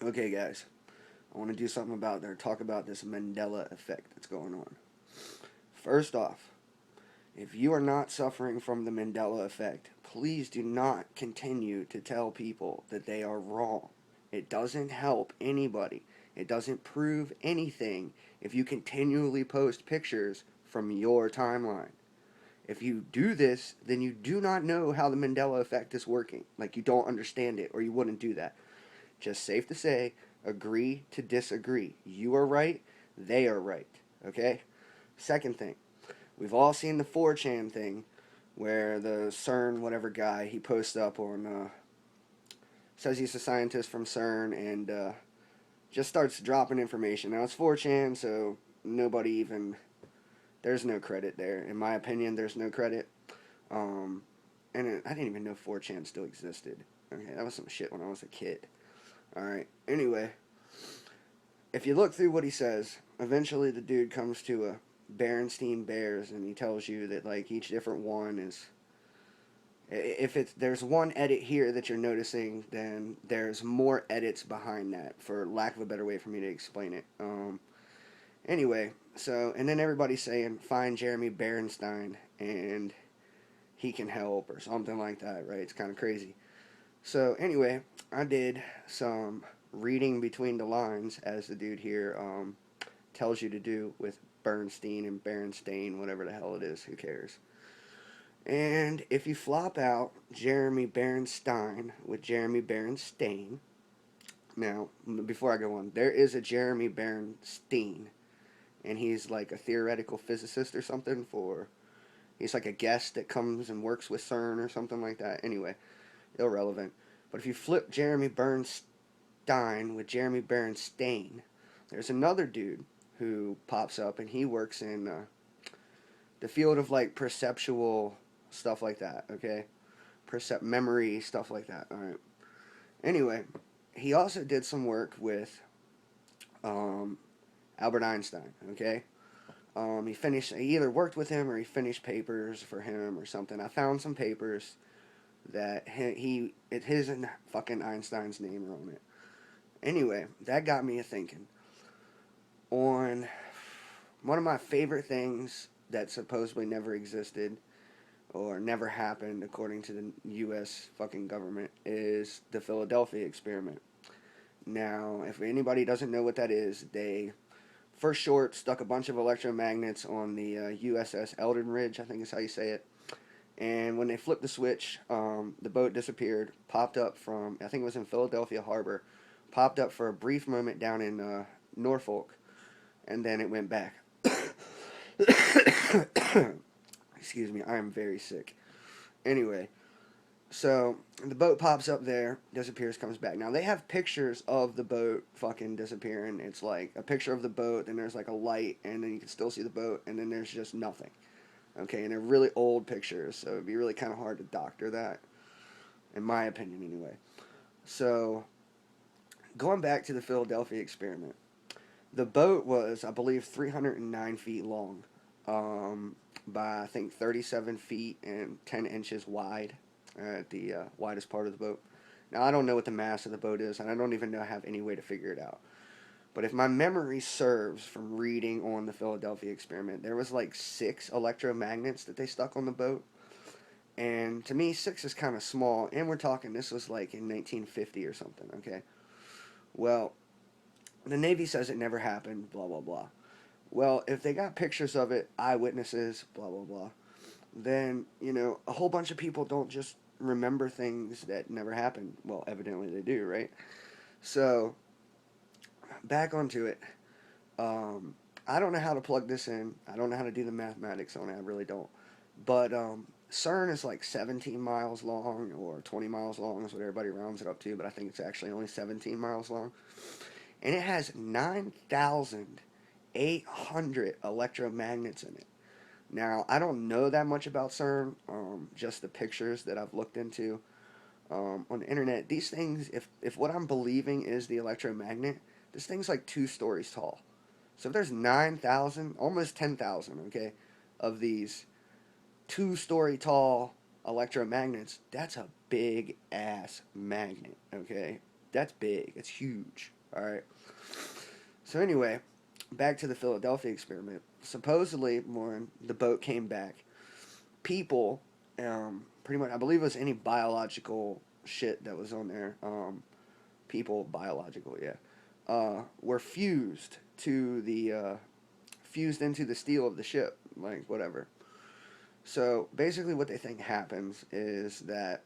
Okay, guys, I want to do something about there. Talk about this Mandela effect that's going on. First off, if you are not suffering from the Mandela effect, please do not continue to tell people that they are wrong. It doesn't help anybody. It doesn't prove anything if you continually post pictures from your timeline. If you do this, then you do not know how the Mandela effect is working. Like, you don't understand it, or you wouldn't do that. Just safe to say, agree to disagree. You are right, they are right. Okay? Second thing, we've all seen the 4chan thing where the CERN, whatever guy, he posts up on, says he's a scientist from CERN and just starts dropping information. Now, it's 4chan, so nobody even, there's no credit there. In my opinion, there's no credit. Um, I didn't even know 4chan still existed. Okay, that was some shit when I was a kid. Alright, anyway, if you look through what he says, eventually the dude comes to a Berenstein Bears and he tells you that, like, each different one is, if it's there's one edit here that you're noticing, then there's more edits behind that, for lack of a better way for me to explain it. Anyway, so, and then everybody's saying find Jeremy Berenstein and he can help or something like that, right? It's kind of crazy. So anyway, I did some reading between the lines, as the dude here tells you to do, with Bernstein and Berenstain, whatever the hell it is, who cares. And if you flop out Jeremy Berenstein with Jeremy Berenstain, now, before I go on, there is a Jeremy Berenstein, and he's like a theoretical physicist or something he's like a guest that comes and works with CERN or something like that. Anyway, irrelevant. But if you flip Jeremy Bernstein with Jeremy Berenstain, there's another dude who pops up, and he works in the field of, like, perceptual stuff like that. Okay, memory stuff like that. All right. Anyway, he also did some work with um, Albert Einstein. Okay. He either worked with him or he finished papers for him or something. I found some papers that it his and fucking Einstein's name are on it. Anyway, that got me a thinking on one of my favorite things that supposedly never existed or never happened according to the U.S. fucking government is the Philadelphia experiment. Now, if anybody doesn't know what that is, they, for short, stuck a bunch of electromagnets on the USS Eldridge, I think is how you say it. And when they flipped the switch, the boat disappeared, popped up from, I think it was in Philadelphia Harbor, popped up for a brief moment down in Norfolk, and then it went back. Excuse me, I am very sick. Anyway, so the boat pops up there, disappears, comes back. Now they have pictures of the boat fucking disappearing. It's like a picture of the boat, then there's like a light, and then you can still see the boat, and then there's just nothing. Okay, and they're really old pictures, so it'd be really kind of hard to doctor that, in my opinion anyway. So, going back to the Philadelphia experiment, the boat was, I believe, 309 feet long, by, I think, 37 feet and 10 inches wide at the widest part of the boat. Now, I don't know what the mass of the boat is, and I don't even know have any way to figure it out. But if my memory serves from reading on the Philadelphia experiment, there was like 6 electromagnets that they stuck on the boat. And to me, 6 is kind of small. And we're talking, this was like in 1950 or something, okay? Well, the Navy says it never happened, blah, blah, blah. Well, if they got pictures of it, eyewitnesses, blah, blah, blah, then, a whole bunch of people don't just remember things that never happened. Well, evidently they do, right? So, back onto it. I don't know how to plug this in. I don't know how to do the mathematics on it. I really don't. But CERN is like 17 miles long or 20 miles long is what everybody rounds it up to. But I think it's actually only 17 miles long. And it has 9,800 electromagnets in it. Now, I don't know that much about CERN. Just the pictures that I've looked into on the internet. These things, if what I'm believing is the electromagnet, this thing's like 2 stories tall. So if there's 9,000, almost 10,000, okay, of these 2-story tall electromagnets, that's a big ass magnet, okay? that's big. It's huge. All right. So anyway, back to the Philadelphia experiment. Supposedly, when the boat came back, people, pretty much, I believe it was any biological shit that was on there. People, biological, yeah, were fused into the steel of the ship, like whatever. So basically, what they think happens is that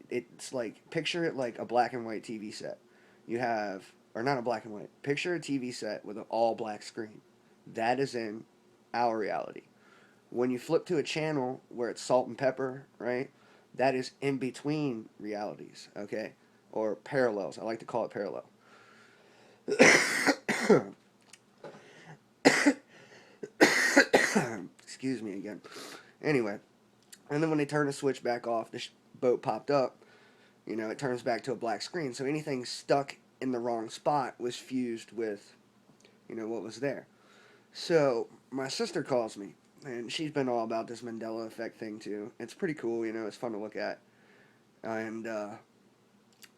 it's like, picture it like a black and white TV set. You have, or not a black and white. Picture a TV set with an all black screen. That is in our reality. When you flip to a channel where it's salt and pepper, right? That is in between realities, okay? Or parallels. I like to call it parallel. Excuse me again. Anyway, and then when they turn the switch back off, the boat popped up. It turns back to a black screen. So anything stuck in the wrong spot was fused with, what was there. So my sister calls me, and she's been all about this Mandela effect thing too. It's pretty cool, it's fun to look at. And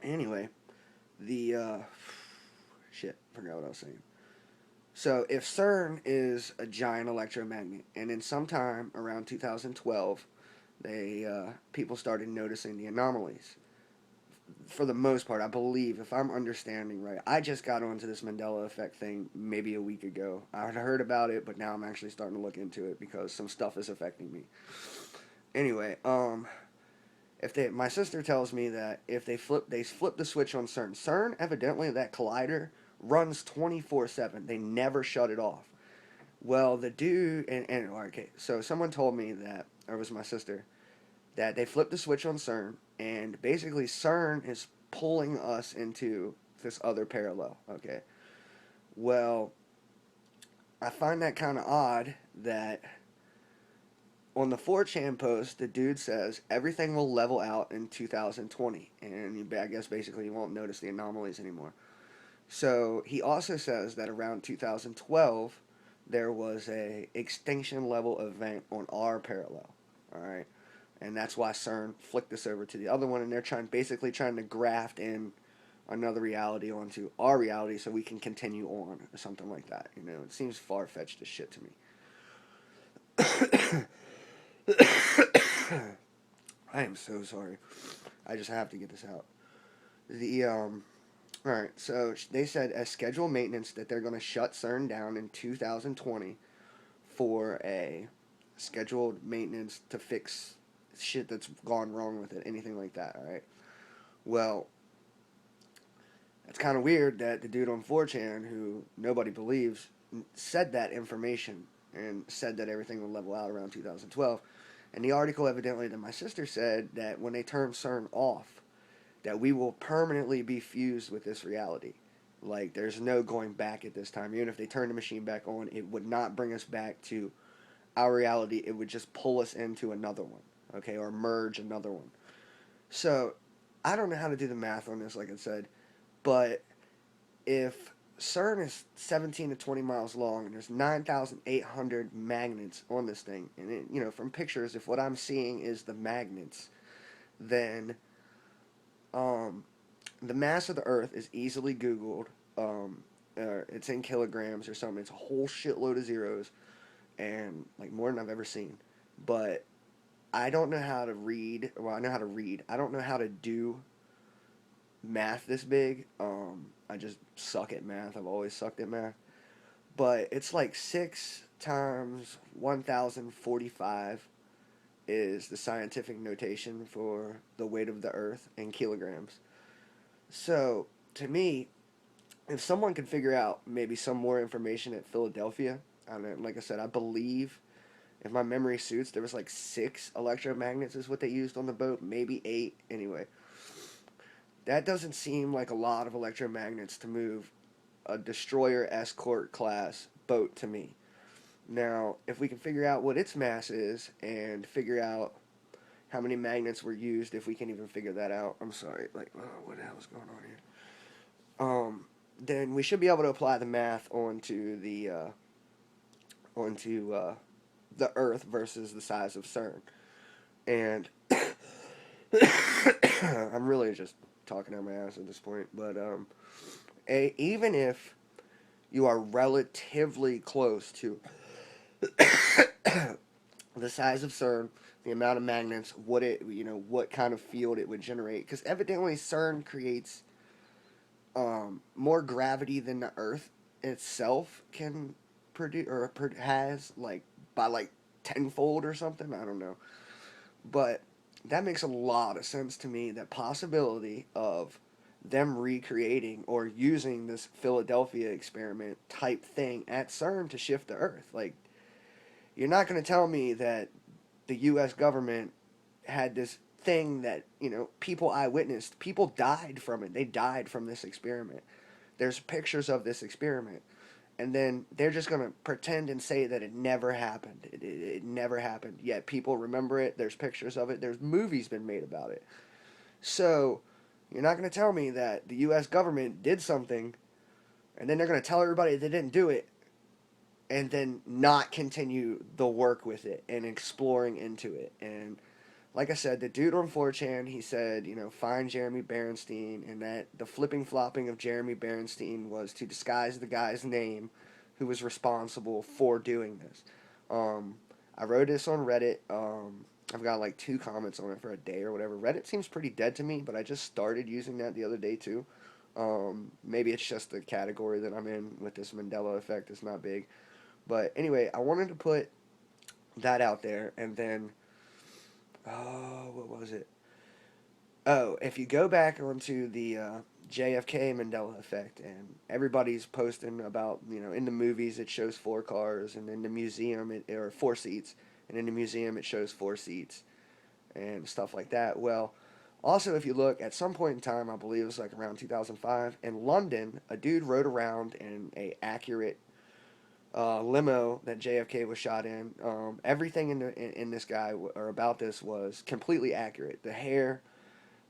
anyway, the shit, forgot what I was saying. So if CERN is a giant electromagnet, and in some time around 2012, people started noticing the anomalies. For the most part, I believe, if I'm understanding right, I just got onto this Mandela effect thing maybe a week ago. I had heard about it, but now I'm actually starting to look into it because some stuff is affecting me. Anyway, my sister tells me that if they flip the switch on CERN. CERN, evidently, that collider runs 24/7. They never shut it off. Well, the dude okay, so someone told me that, or it was my sister, that they flipped the switch on CERN, and basically CERN is pulling us into this other parallel, okay? Well, I find that kind of odd that on the 4chan post, the dude says everything will level out in 2020, and I guess basically you won't notice the anomalies anymore. So he also says that around 2012, there was a extinction level event on our parallel, all right? And that's why CERN flicked this over to the other one, and they're basically trying to graft in another reality onto our reality so we can continue on, or something like that. It seems far-fetched as shit to me. I am so sorry. I just have to get this out. Alright, so they said as scheduled maintenance that they're going to shut CERN down in 2020 for a scheduled maintenance to fix shit that's gone wrong with it, anything like that, alright? Well, it's kind of weird that the dude on 4chan, who nobody believes, said that information and said that everything will level out around 2012. And the article evidently that my sister said that when they turn CERN off, that we will permanently be fused with this reality. Like, there's no going back at this time. Even if they turn the machine back on, it would not bring us back to our reality. It would just pull us into another one, okay, or merge another one. So, I don't know how to do the math on this, like I said, but if CERN is 17 to 20 miles long, and there's 9,800 magnets on this thing, and it, from pictures, if what I'm seeing is the magnets, then the mass of the Earth is easily Googled. It's in kilograms or something. It's a whole shitload of zeros, and like more than I've ever seen. But I don't know how to read. Well, I know how to read. I don't know how to do math this big. I just suck at math. I've always sucked at math. But it's like 6 times 1,045 is the scientific notation for the weight of the Earth in kilograms. So, to me, if someone could figure out maybe some more information at Philadelphia, I don't know, like I said, I believe, if my memory suits, there was like 6 electromagnets is what they used on the boat, maybe 8, anyway. That doesn't seem like a lot of electromagnets to move a destroyer escort class boat to me. Now, if we can figure out what its mass is and figure out how many magnets were used, if we can even figure that out, I'm sorry, what the hell is going on here? Then we should be able to apply the math onto the Earth versus the size of CERN. And I'm really just talking out my ass at this point. But even if you are relatively close to the size of CERN, the amount of magnets, what kind of field it would generate, because evidently CERN creates more gravity than the Earth itself can produce or has, like by like tenfold or something. I don't know, but that makes a lot of sense to me. That possibility of them recreating or using this Philadelphia experiment type thing at CERN to shift the Earth. Like, you're not going to tell me that the U.S. government had this thing that, people eyewitnessed. People died from it. They died from this experiment. There's pictures of this experiment. And then they're just going to pretend and say that it never happened. It never happened. Yet people remember it. There's pictures of it. There's movies been made about it. So you're not going to tell me that the U.S. government did something and then they're going to tell everybody they didn't do it and then not continue the work with it and exploring into it. And like I said, the dude on 4chan, he said, find Jeremy Berenstein, and that the flipping flopping of Jeremy Berenstein was to disguise the guy's name who was responsible for doing this. I wrote this on Reddit. I've got like 2 comments on it for a day or whatever. Reddit seems pretty dead to me, but I just started using that the other day too. Maybe it's just the category that I'm in with this Mandela effect. It's not big. But anyway, I wanted to put that out there, and then, what was it? Oh, if you go back onto the JFK Mandela effect, and everybody's posting about, in the movies it shows 4 cars, and in the museum or 4 seats, and in the museum it shows 4 seats, and stuff like that. Well, also if you look at some point in time, I believe it was like around 2005, in London, a dude rode around in a accurate limo that JFK was shot in. Everything in this guy or about this was completely accurate. The hair,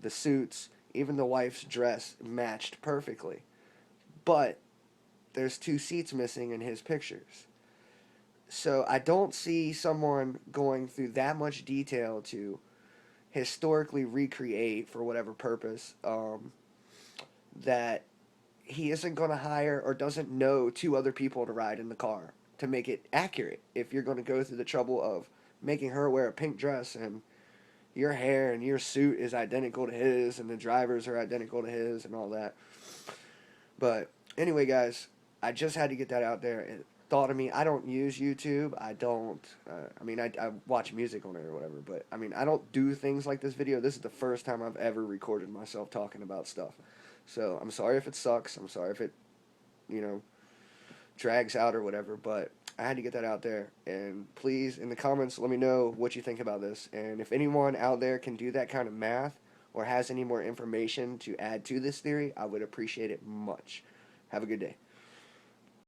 the suits, even the wife's dress matched perfectly. But there's 2 seats missing in his pictures. So I don't see someone going through that much detail to historically recreate for whatever purpose that he isn't going to hire or doesn't know 2 other people to ride in the car to make it accurate. If you're going to go through the trouble of making her wear a pink dress and your hair and your suit is identical to his and the drivers are identical to his and all that. But anyway, guys, I just had to get that out there. It thought of me. I don't use YouTube. I don't, I watch music on it or whatever, but I don't do things like this video. This is the first time I've ever recorded myself talking about stuff. So I'm sorry if it sucks. I'm sorry if it, drags out or whatever. But I had to get that out there. And please, in the comments, let me know what you think about this. And if anyone out there can do that kind of math or has any more information to add to this theory, I would appreciate it much. Have a good day.